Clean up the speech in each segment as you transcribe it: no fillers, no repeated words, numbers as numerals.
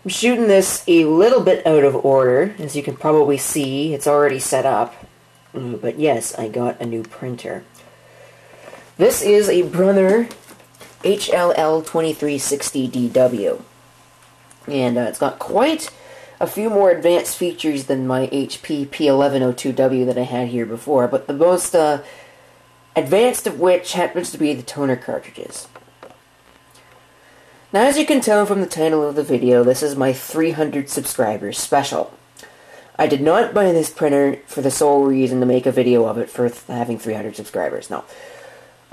I'm shooting this a little bit out of order. As you can probably see, it's already set up. But yes, I got a new printer. This is a Brother HL-L2360DW. And it's got quite a few more advanced features than my HP P1102W that I had here before, but the most advanced of which happens to be the toner cartridges. Now, as you can tell from the title of the video, this is my 300 subscribers special. I did not buy this printer for the sole reason to make a video of it for having 300 subscribers. No.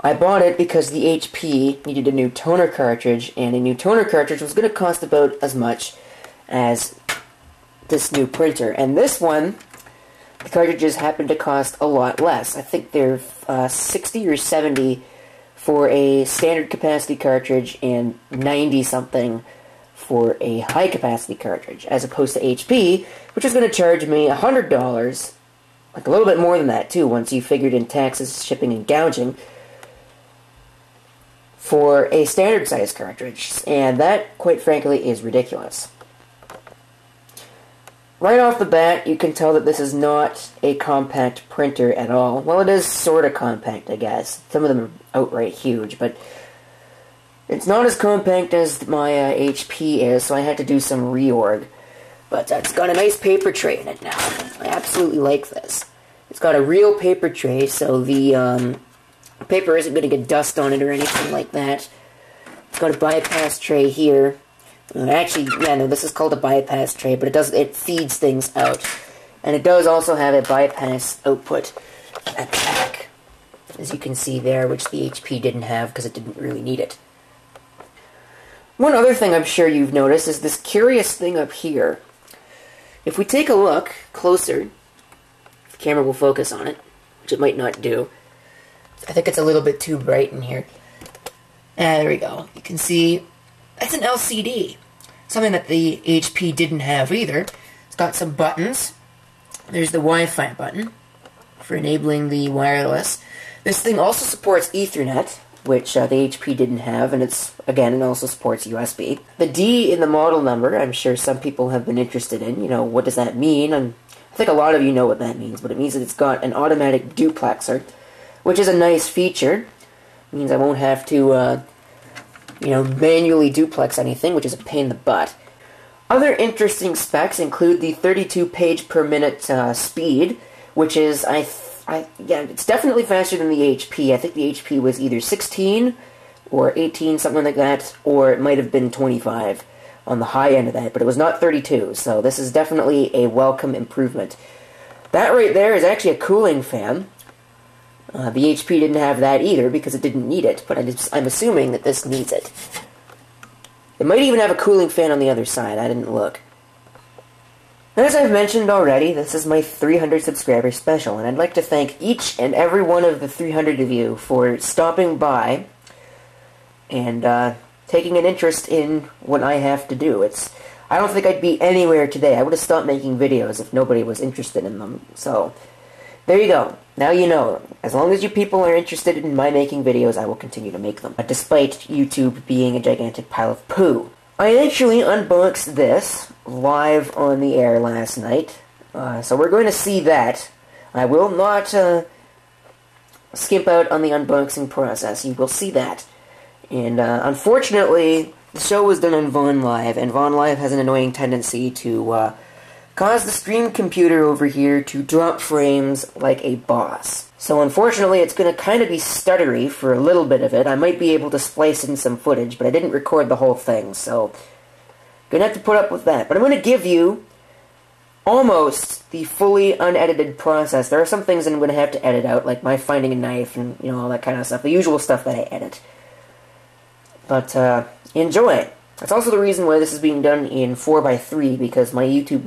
I bought it because the HP needed a new toner cartridge, and a new toner cartridge was going to cost about as much as this new printer. And this one, the cartridges happen to cost a lot less. I think they're 60 or 70 for a standard capacity cartridge and 90-something for a high capacity cartridge, as opposed to HP, which is going to charge me $100, like a little bit more than that too, once you figured in taxes, shipping, and gouging, for a standard size cartridge. And that, quite frankly, is ridiculous. Right off the bat, you can tell that this is not a compact printer at all. Well, it is sort of compact, I guess. Some of them are outright huge, but it's not as compact as my HP is, so I had to do some reorg. But it's got a nice paper tray in it now. I absolutely like this. It's got a real paper tray, so the paper isn't going to get dust on it or anything like that. It's got a bypass tray here. Actually, yeah, no, this is called a bypass tray, but it feeds things out. And it does also have a bypass output at the back, as you can see there, which the HP didn't have because it didn't really need it. One other thing I'm sure you've noticed is this curious thing up here. If we take a look closer, the camera will focus on it, which it might not do. I think it's a little bit too bright in here. There we go. You can see that's an LCD. Something that the HP didn't have either. It's got some buttons. There's the Wi-Fi button for enabling the wireless. This thing also supports Ethernet, which the HP didn't have, and it also supports USB. The D in the model number, I'm sure some people have been interested in. You know, what does that mean? I think a lot of you know what that means, but it means that it's got an automatic duplexer, which is a nice feature. It means I won't have to manually duplex anything, which is a pain in the butt. Other interesting specs include the 32 page per minute speed, which is, it's definitely faster than the HP. I think the HP was either 16 or 18, something like that, or it might have been 25 on the high end of that, but it was not 32, so this is definitely a welcome improvement. That right there is actually a cooling fan. The HP didn't have that either because it didn't need it, but I'm assuming that this needs it. It might even have a cooling fan on the other side. I didn't look. As I've mentioned already, this is my 300 subscriber special, and I'd like to thank each and every one of the 300 of you for stopping by and taking an interest in what I have to do. I don't think I'd be anywhere today. I would have stopped making videos if nobody was interested in them. So, there you go. Now you know. As long as you people are interested in my making videos, I will continue to make them, despite YouTube being a gigantic pile of poo. I actually unboxed this live on the air last night, so we're going to see that. I will not skimp out on the unboxing process. You will see that. And unfortunately, the show was done on VaughnLive, and VaughnLive has an annoying tendency to cause the stream computer over here to drop frames like a boss. So unfortunately, it's going to kind of be stuttery for a little bit of it. I might be able to splice in some footage, but I didn't record the whole thing, so going to have to put up with that. But I'm going to give you almost the fully unedited process. There are some things I'm going to have to edit out, like my finding a knife and all that kind of stuff, the usual stuff that I edit. But enjoy. That's also the reason why this is being done in 4:3, because my YouTube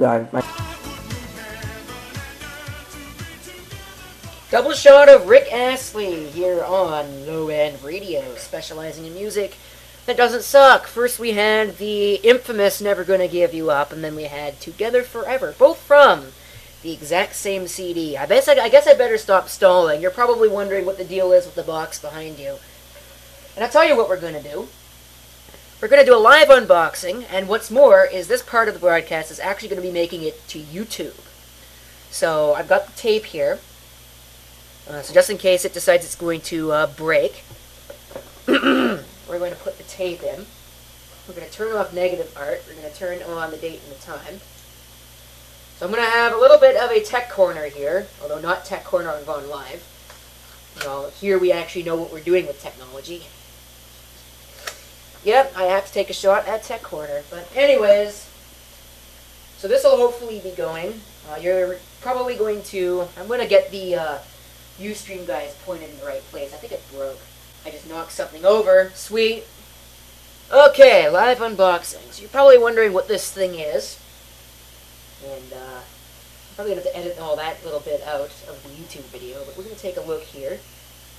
double shot of Rick Astley here on Low End Radio, specializing in music that doesn't suck. First we had the infamous Never Gonna Give You Up, and then we had Together Forever, both from the exact same CD. I guess I better stop stalling. You're probably wondering what the deal is with the box behind you. And I'll tell you what we're going to do. we're going to do a live unboxing, and what's more is this part of the broadcast is actually going to be making it to YouTube. So I've got the tape here, so just in case it decides it's going to break, we're going to put the tape in. We're going to turn off negative art. We're going to turn on the date and the time. So I'm going to have a little bit of a tech corner here, although not tech corner on VaughnLive. Well, here we actually know what we're doing with technology. Yep, I have to take a shot at tech corner. But anyways, so this will hopefully be going. You're probably going to... I'm going to get the Ustream guys pointed in the right place. I think it broke. I just knocked something over. Sweet. Okay, live unboxing. So you're probably wondering what this thing is. And I'm probably going to have to edit all that little bit out of the YouTube video. But we're going to take a look here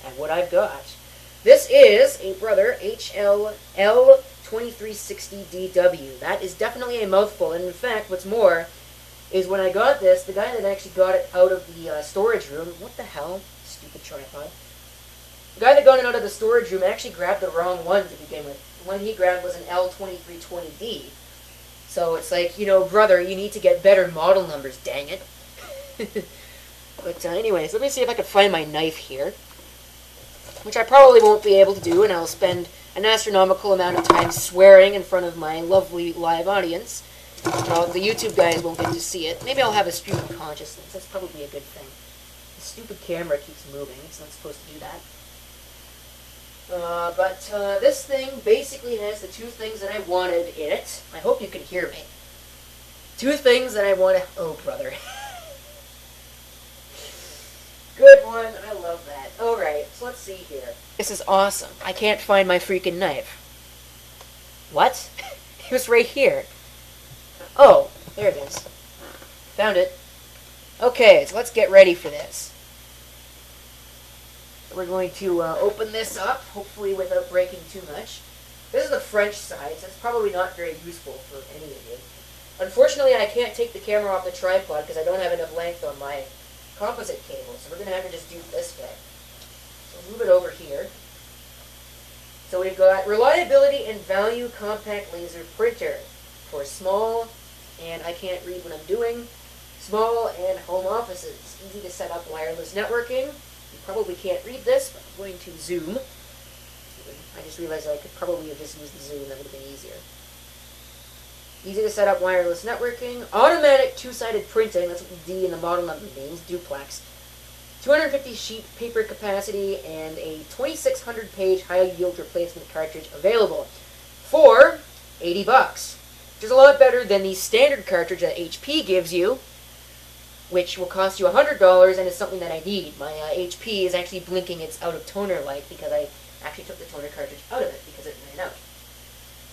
at what I've got. This is a brother HL-L2360DW. That is definitely a mouthful. And in fact, what's more is when I got this, the guy that actually got it out of the storage room... What the hell? Stupid tripod. The guy that got it out of the storage room actually grabbed the wrong one to begin with. The one he grabbed was an L2320D. So it's like, you know, brother, you need to get better model numbers, dang it. But anyways, let me see if I can find my knife here. Which I probably won't be able to do, and I'll spend an astronomical amount of time swearing in front of my lovely live audience. Well, the YouTube guys won't get to see it. Maybe I'll have a stream of consciousness. That's probably a good thing. The stupid camera keeps moving. It's not supposed to do that. But this thing basically has the two things that I wanted in it. I hope you can hear me. Two things that I wanted... Oh, brother. Good one. I love that. Alright, so let's see here. This is awesome. I can't find my freaking knife. What? It was right here. Oh, there it is. Found it. Okay, so let's get ready for this. We're going to open this up, hopefully without breaking too much. This is the French side, so it's probably not very useful for any of you. Unfortunately, I can't take the camera off the tripod because I don't have enough length on my composite cable, so we're going to have to just do it this way. So move it over here. So we've got reliability and value compact laser printer for small, and I can't read what I'm doing, small and home offices. Easy to set up wireless networking. You probably can't read this, but I'm going to zoom. I just realized I could probably have just used the zoom. That would have been easier. Easy to set up wireless networking. Automatic two-sided printing. That's what the D in the model number means. Duplex. 250 sheet paper capacity and a 2,600 page high-yield replacement cartridge available for $80, which is a lot better than the standard cartridge that HP gives you, which will cost you $100 and is something that I need. My HP is actually blinking its out of toner light because I actually took the toner cartridge out of it because it ran out.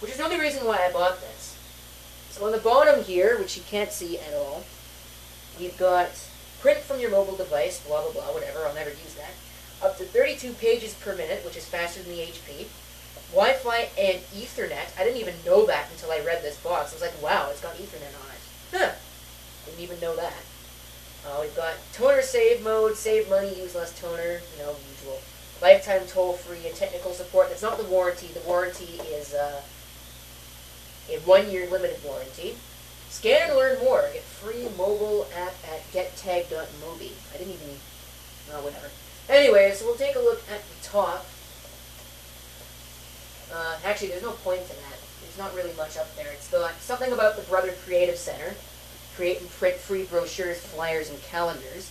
Which is the only reason why I bought this. So on the bottom here, which you can't see at all, we've got print from your mobile device, blah blah blah, whatever, I'll never use that. Up to 32 pages per minute, which is faster than the HP. Wi-Fi and Ethernet. I didn't even know that until I read this box. I was like, wow, it's got Ethernet on it. Huh. Didn't even know that. We've got toner save mode, save money, use less toner, you know, usual. Lifetime toll-free and technical support. That's not the warranty. The warranty is a 1-year limited warranty. Scan and learn more. Get free mobile app at gettag.mobi. I didn't even... Oh, whatever. Anyway, so we'll take a look at the top. Actually, there's no point to that. There's not really much up there. It's got something about the Brother Creative Center. Create and print free brochures, flyers, and calendars.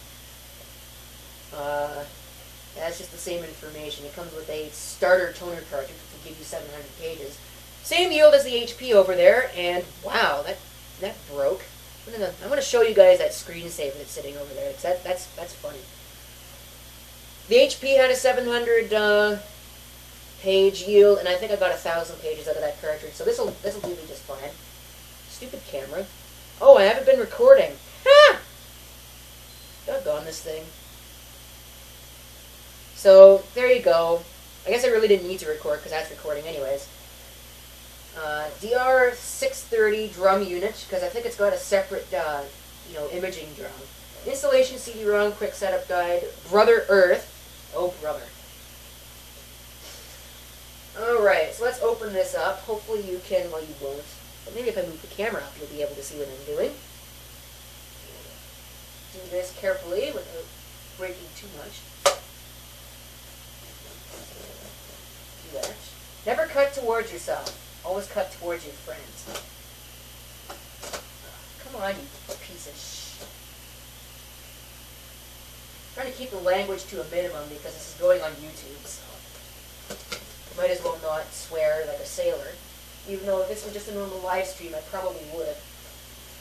That's just the same information. It comes with a starter toner cartridge, which will give you 700 pages. Same yield as the HP over there, and wow, that broke. I'm going to show you guys that screensaver that's sitting over there. That's funny. The HP had a 700 page yield, and I think I got 1,000 pages out of that cartridge. So this'll do me just fine. Stupid camera. Oh, I haven't been recording. Ah! Doggone this thing. So, there you go. I guess I really didn't need to record because that's recording anyways. DR630 drum unit, because I think it's got a separate, imaging drum. Installation CD-ROM, quick setup guide. Brother Earth. Oh, brother. Alright, Alright, so let's open this up. Hopefully you can, well you won't, but maybe if I move the camera up you'll be able to see what I'm doing. Do this carefully without breaking too much. Do that. Never cut towards yourself. Always cut towards your friends. Come on, you piece of shit. I'm trying to keep the language to a minimum because this is going on YouTube, so might as well not swear like a sailor. Even though if this was just a normal live stream, I probably would.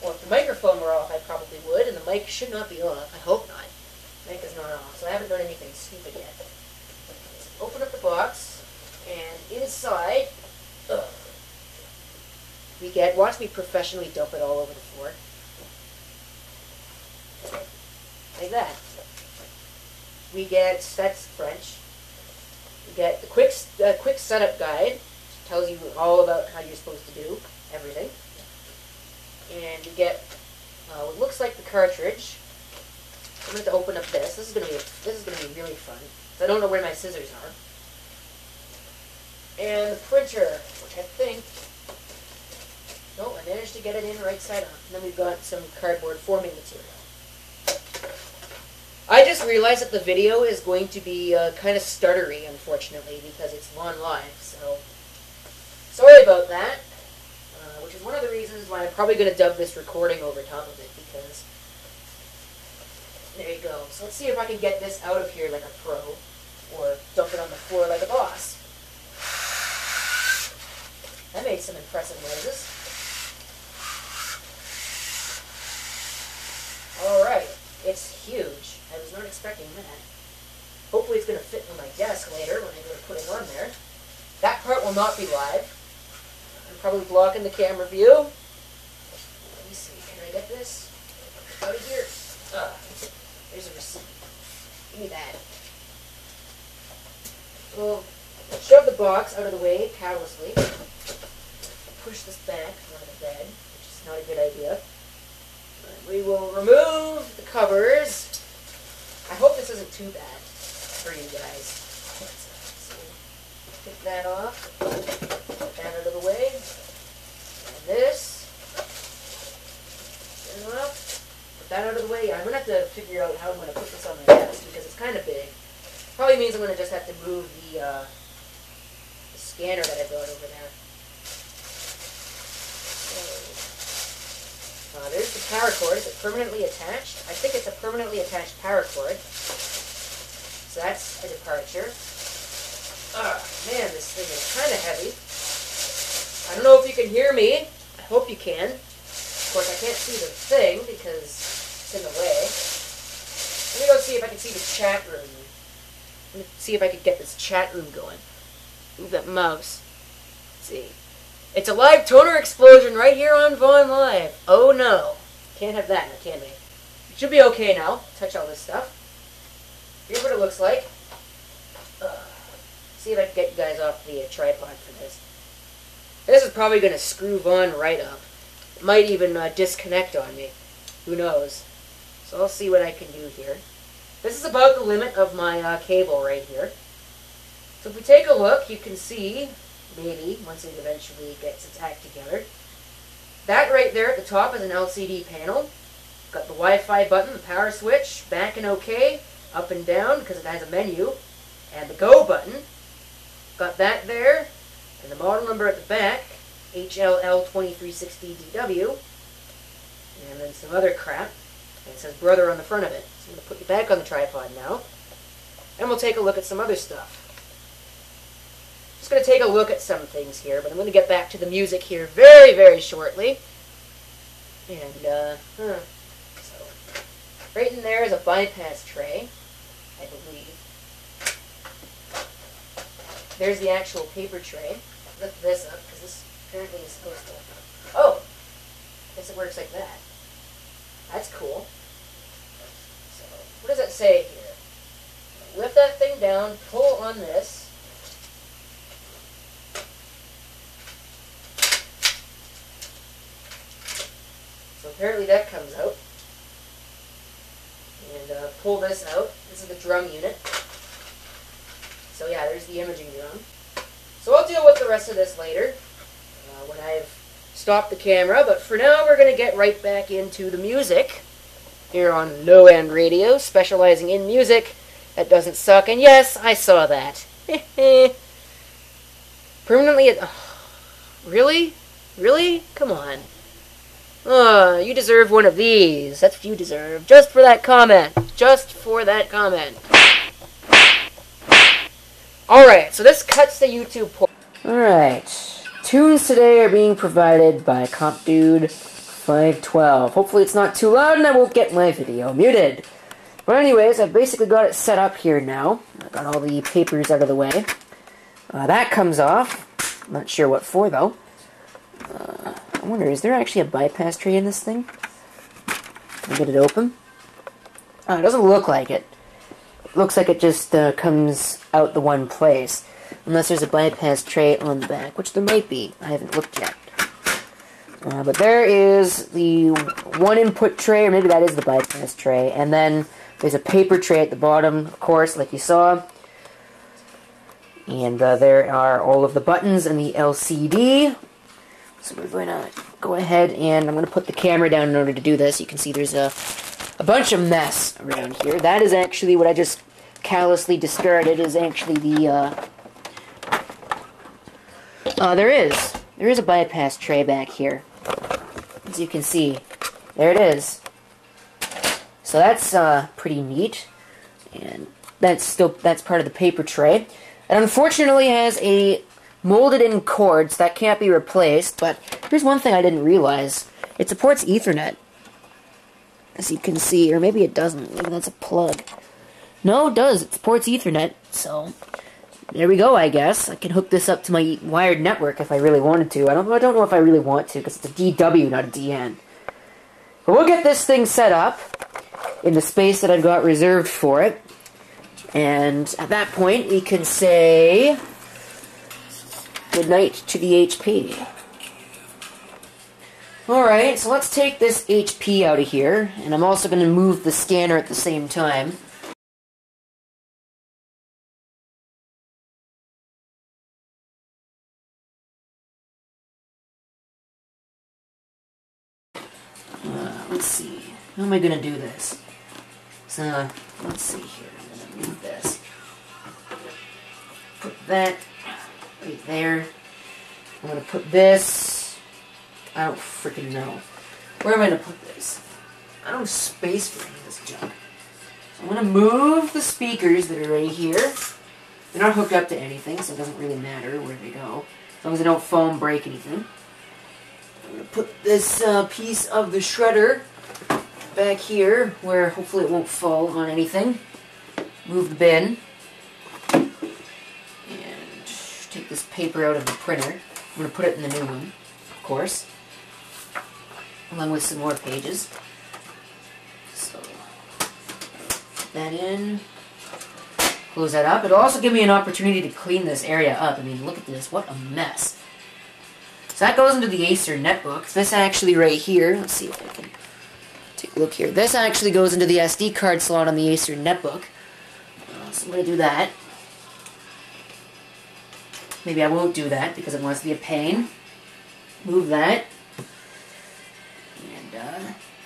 Or if the microphone were off, I probably would, and the mic should not be off. I hope not. The mic is not off, so I haven't done anything stupid yet. So open up the box, and inside, we get, watch me professionally dump it all over the floor. Like that. We get, that's French. We get the quick setup guide, which tells you all about how you're supposed to do everything. And you get what looks like the cartridge. I'm going to open up this. This is going to be really fun. So I don't know where my scissors are. And the printer, which I think, no, I managed to get it in right side on. And then we've got some cardboard forming material. I just realized that the video is going to be kind of stuttery, unfortunately, because it's VaughnLive. So sorry about that. Which is one of the reasons why I'm probably going to dub this recording over top of it, because there you go. So let's see if I can get this out of here like a pro, or dump it on the floor like a boss. That made some impressive noises. Alright, it's huge. I was not expecting that. Hopefully it's going to fit on my desk later when I go to put it on there. That part will not be live. I'm probably blocking the camera view. Let me see, can I get this out of here? There's a receipt. Give me that. We'll shove the box out of the way callously. Push this back onto the bed, which is not a good idea. We will remove the covers. I hope this isn't too bad for you guys. So, take that off. Put that out of the way. And this. Turn it up. Put that out of the way. I'm going to have to figure out how I'm going to put this on my desk because it's kind of big. Probably means I'm going to just have to move the scanner that I brought over there. There's the power cord. Is it permanently attached? I think it's a permanently attached power cord. So that's a departure. Man, this thing is kind of heavy. I don't know if you can hear me. I hope you can. Of course, I can't see the thing because it's in the way. Let me go see if I can see the chat room. Let me see if I can get this chat room going. Move that mouse. Let's see. It's a live toner explosion right here on VaughnLive. Oh no. Can't have that, can we? It should be okay now. Touch all this stuff. Here's what it looks like. See if I can get you guys off the tripod for this. This is probably going to screw Vaughn right up. It might even disconnect on me. Who knows? So I'll see what I can do here. This is about the limit of my cable right here. So if we take a look, you can see, maybe, once it eventually gets its act together, that right there at the top is an LCD panel. Got the Wi-Fi button, the power switch, back and OK, up and down because it has a menu, and the go button. Got that there, and the model number at the back, HL-L2360DW, and then some other crap, and it says brother on the front of it. So I'm going to put you back on the tripod now, and we'll take a look at some other stuff. Just going to take a look at some things here, but I'm going to get back to the music here very, very shortly. And, so, right in there is a bypass tray, I believe. There's the actual paper tray. Lift this up, because this apparently is supposed to... Oh! I guess it works like that. That's cool. So, what does it say here? Lift that thing down, pull on this. So apparently that comes out. And pull this out. This is the drum unit. So yeah, there's the imaging drum. So I'll deal with the rest of this later when I've stopped the camera. But for now, we're going to get right back into the music here on Low End Radio, specializing in music that doesn't suck. And yes, I saw that. Permanently... really? Really? Come on. You deserve one of these. That's what you deserve. Just for that comment. Just for that comment. Alright, so this cuts the YouTube port. Alright. Tunes today are being provided by CompDude512. Hopefully it's not too loud and I won't get my video muted. But anyways, I've basically got it set up here now. I got all the papers out of the way. That comes off. I'm not sure what for, though. I wonder, is there actually a bypass tray in this thing? Can I get it open? Oh, it doesn't look like it. It looks like it just comes out the one place. Unless there's a bypass tray on the back, which there might be. I haven't looked yet. But there is the one input tray, or maybe that is the bypass tray. And then there's a paper tray at the bottom, of course, like you saw. And there are all of the buttons and the LCD. So we're going to go ahead and I'm going to put the camera down in order to do this. You can see there's a bunch of mess around here. That is actually what I just callously discarded, is actually the... there is a bypass tray back here. As you can see. There it is. So that's pretty neat. And that's part of the paper tray. It unfortunately has a molded-in cord, so that can't be replaced, but here's one thing I didn't realize. It supports Ethernet, as you can see, or maybe it doesn't. Maybe that's a plug. No, it does. It supports Ethernet, so there we go, I guess. I can hook this up to my wired network if I really wanted to. I don't know if I really want to, because it's a DW, not a DN. But we'll get this thing set up in the space that I've got reserved for it. And at that point, we can say good night to the HP. Alright, so let's take this HP out of here. And I'm also going to move the scanner at the same time. Let's see. How am I going to do this? So, let's see here. I'm going to move this. Put that right there. I'm going to put this... I don't freaking know. Where am I going to put this? I don't have space for any of this junk. So I'm going to move the speakers that are right here. They're not hooked up to anything, so it doesn't really matter where they go. As long as I don't foam break anything. I'm going to put this piece of the shredder back here, where hopefully it won't fall on anything. Move the bin. And take this paper out of the printer. I'm going to put it in the new one, of course. Along with some more pages. So, put that in. Close that up. It'll also give me an opportunity to clean this area up. I mean, look at this. What a mess. So that goes into the Acer netbook. This actually right here, let's see if I can take a look here. This actually goes into the SD card slot on the Acer netbook. So I'm going to do that. Maybe I won't do that because it wants to be a pain. Move that. And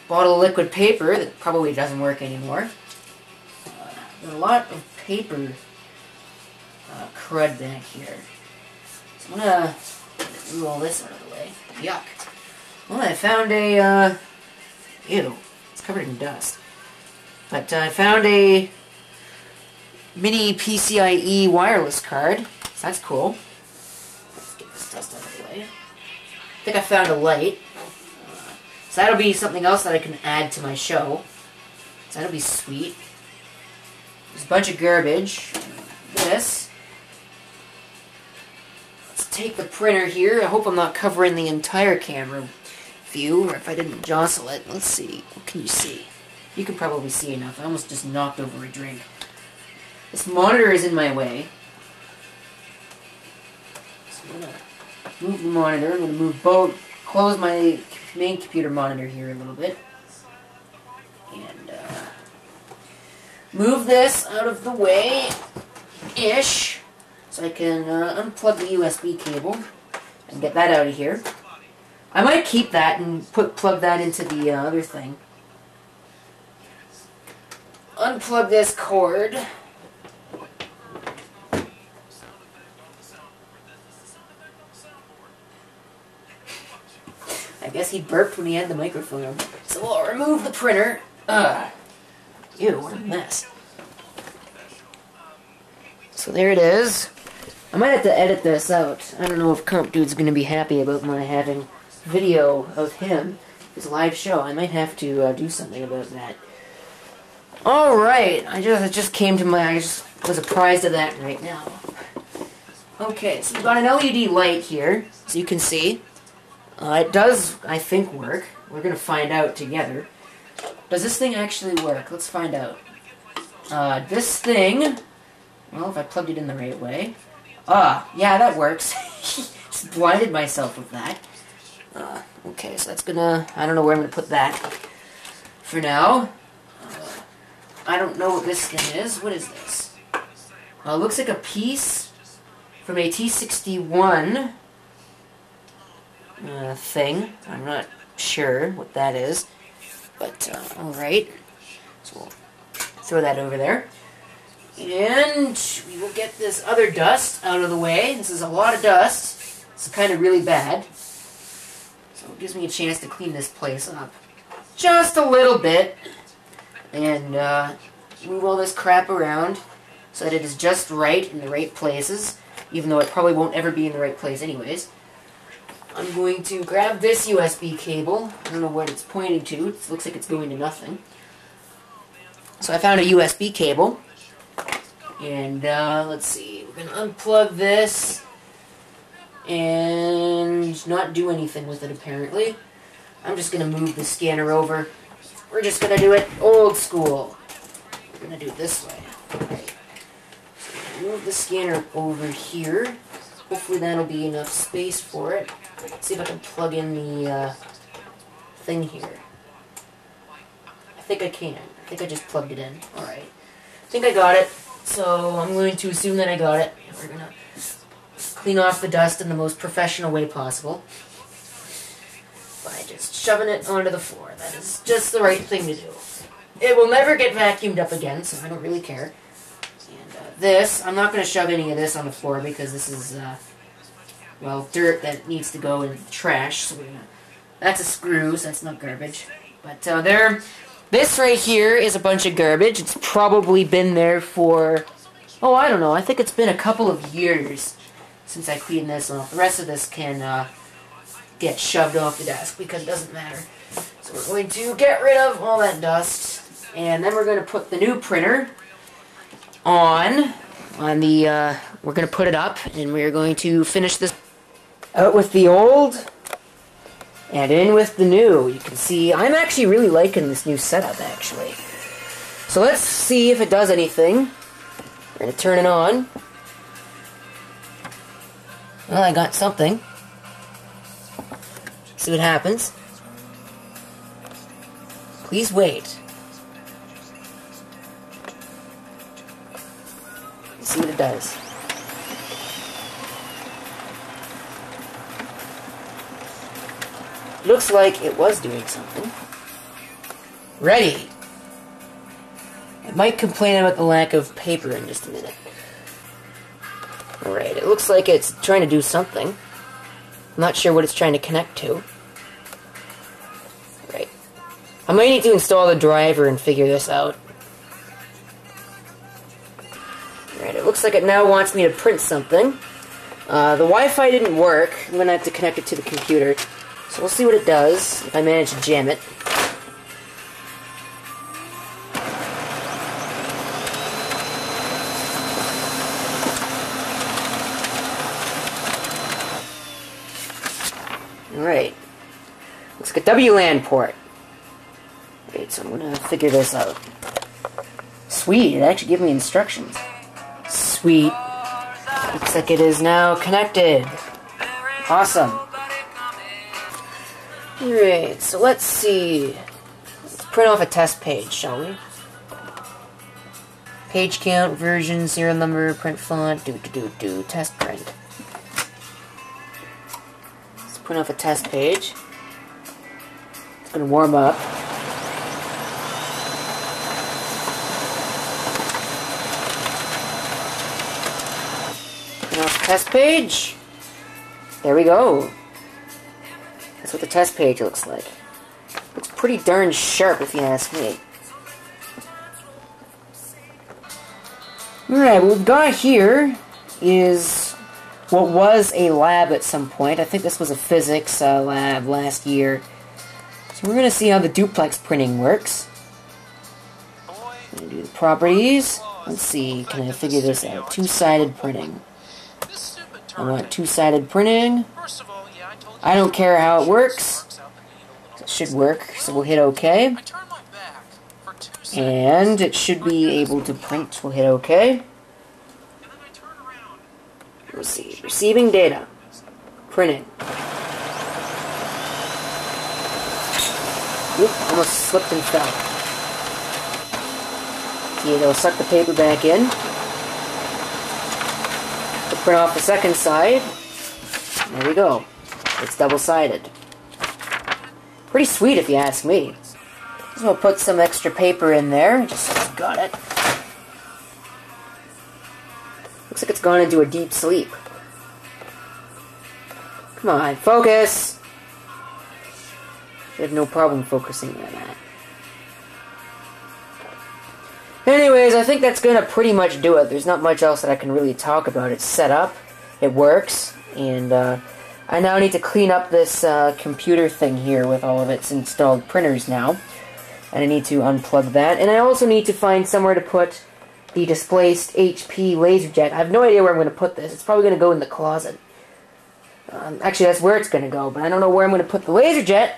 bottle of liquid paper that probably doesn't work anymore. There's a lot of paper crud back here. So I'm going to move all this out of the way. Yuck. Well, I found a, ew, it's covered in dust. But I found a mini PCIe wireless card. So that's cool. Let's get this dust out of the way. I think I found a light. So that'll be something else that I can add to my show. So that'll be sweet. There's a bunch of garbage. This. Let's take the printer here. I hope I'm not covering the entire camera view, or if I didn't jostle it. Let's see. What can you see? You can probably see enough. I almost just knocked over a drink. This monitor is in my way. So I'm going to move the monitor. I'm going to move both. Close my main computer monitor here a little bit. And move this out of the way-ish. So I can unplug the USB cable and get that out of here. I might keep that and plug that into the other thing. Unplug this cord. I guess he burped when he had the microphone on. So we'll remove the printer. Ew, what a mess. So there it is. I might have to edit this out. I don't know if Comp Dude's going to be happy about my having video of him, his live show. I might have to do something about that. Alright, it just came to my... I just was apprised of that right now. Okay, so we've got an LED light here, so you can see. It does, I think, work. We're going to find out together. Does this thing actually work? Let's find out. This thing... Well, if I plugged it in the right way... yeah, that works. Just blinded myself with that. Okay, so that's gonna... I don't know where I'm gonna put that for now. I don't know what this thing is. What is this? Looks like a piece from a T61 thing. I'm not sure what that is. But, alright. So we'll throw that over there. And we will get this other dust out of the way. This is a lot of dust. It's kind of really bad. So it gives me a chance to clean this place up just a little bit. And move all this crap around so that it is just right in the right places. Even though it probably won't ever be in the right place anyways. I'm going to grab this USB cable. I don't know what it's pointing to. It looks like it's going to nothing. So I found a USB cable. And, let's see, we're going to unplug this and not do anything with it, apparently. I'm just going to move the scanner over. We're just going to do it old school. We're going to do it this way. Right. So move the scanner over here. Hopefully that'll be enough space for it. Let's see if I can plug in the thing here. I think I can. I think I just plugged it in. Alright. I think I got it. So I'm going to assume that I got it. We're going to clean off the dust in the most professional way possible by just shoving it onto the floor. That is just the right thing to do. It will never get vacuumed up again, so I don't really care. And this, I'm not going to shove any of this on the floor because this is, well, dirt that needs to go in the trash. So that's a screw, so that's not garbage. But there... This right here is a bunch of garbage. It's probably been there for, oh, I don't know. I think it's been a couple of years since I cleaned this off. The rest of this can get shoved off the desk because it doesn't matter. So we're going to get rid of all that dust. And then we're going to put the new printer on the, we're going to put it up and we're going to finish this out with the old and in with the new. You can see, I'm actually really liking this new setup, actually. So let's see if it does anything. We're going to turn it on. Well, I got something. See what happens. Please wait. Let's see what it does. Looks like it was doing something. Ready. I might complain about the lack of paper in just a minute. Alright, it looks like it's trying to do something. I'm not sure what it's trying to connect to. Right. I might need to install the driver and figure this out. Alright, it looks like it now wants me to print something. The Wi-Fi didn't work. I'm going to have to connect it to the computer. So we'll see what it does, if I manage to jam it. Alright. Looks like a WLAN port. Wait, so I'm gonna figure this out. Sweet, it actually gave me instructions. Sweet. Looks like it is now connected. Awesome. Alright, so let's see. Let's print off a test page, shall we? Page count, version, serial number, print font, test print. Let's print off a test page. It's going to warm up. Print off the test page. There we go. That's what the test page looks like. It's pretty darn sharp if you ask me. Alright, what we've got here is what was a lab at some point. I think this was a physics lab last year. So we're going to see how the duplex printing works. I'm going to do the properties. Let's see, can I figure this out? Two-sided printing. I want two-sided printing. I don't care how it works. It should work, so we'll hit OK. And it should be able to print. We'll hit OK. We'll see. Receiving data. Printing. Oop, almost slipped and fell. See, it'll suck the paper back in. We'll print off the second side. There we go. It's double-sided. Pretty sweet if you ask me. So we'll put some extra paper in there, just so I've got it. Looks like it's gone into a deep sleep. Come on, focus! I have no problem focusing on that. Anyways, I think that's gonna pretty much do it. There's not much else that I can really talk about. It's set up, it works, and I now need to clean up this computer thing here with all of its installed printers now. And I need to unplug that. And I also need to find somewhere to put the displaced HP LaserJet. I have no idea where I'm going to put this. It's probably going to go in the closet. Actually, that's where it's going to go. But I don't know where I'm going to put the LaserJet.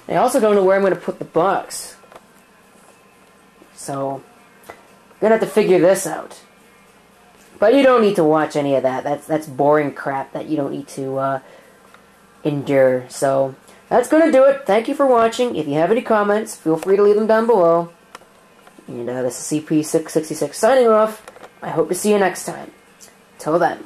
I also don't know where I'm going to put the box. So, I'm going to have to figure this out. But you don't need to watch any of that. That's boring crap that you don't need to endure. So, that's going to do it. Thank you for watching. If you have any comments, feel free to leave them down below. And this is CP666 signing off. I hope to see you next time. Till then.